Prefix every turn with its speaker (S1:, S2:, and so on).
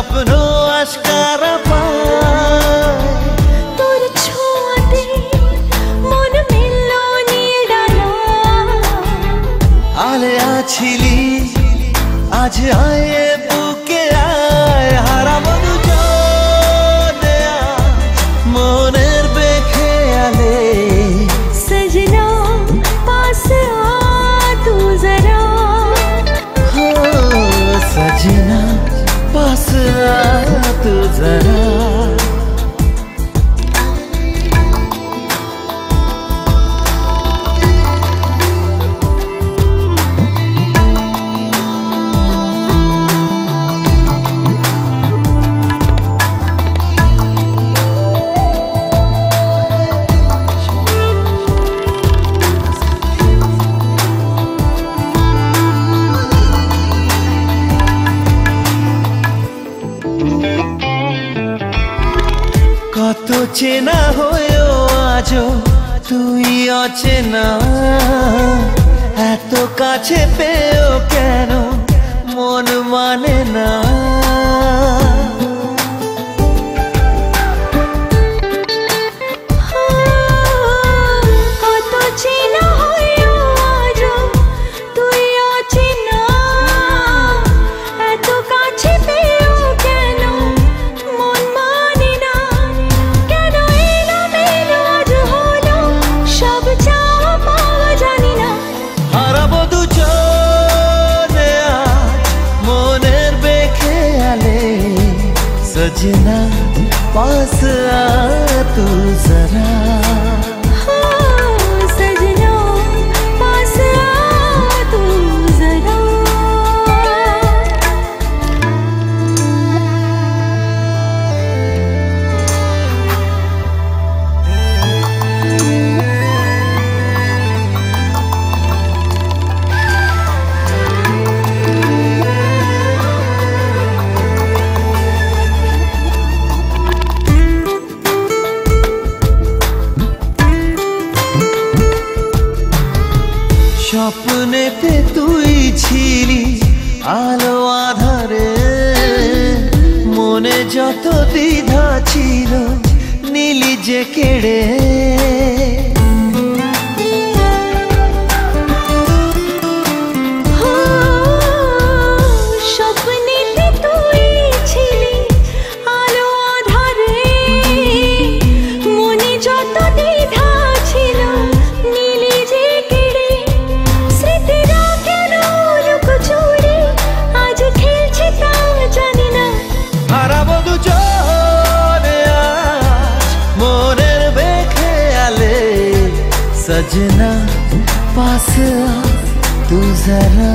S1: স্বপ্ন আশকারা পায়
S2: তোর ছোঁয়াতে মন মিলল নীল ডানা।
S1: আলে আছিলি আজ আয় বুকে আয় হারাবো দুজনে আজ মনের বেখেয়ালে।
S2: सजना पास आ तू जरा,
S1: हो सजना पास आ तू जरा। কত চেনা হয়েও আজও তুই অচেনা, এত কাছে পেয়েও কেন মন মানে না।
S2: কত চেনা হয়েও আজও তুই অচেনা, এত কাছে পেয়েও কেন মন মানে না। কেন এলোমেলো আজ হলো সব চাওয়া পাওয়া জানি না।
S1: হারাবো দুজনে আজ মনের বেখেয়ালে। সजना पास आ तू जरा,
S2: सजना पास आ तू जरा।
S1: স্বপ্নেতে তুই ছিলি আলো আধারে, মনে যত দ্বিধা ছিল নীলি যে কেড়ে।
S2: স্বপ্নেতে তুই ছিলি আলো আধারে, মনে যত দ্বিধা ছিল নীলি যে কেড়ে। স্মৃতিরা কেন লুকোচুরি আজ খেলছে তা জানি না।
S1: হারাবো দুজনে আজ মনের বেখেয়ালে। सजना पास आ तू जरा।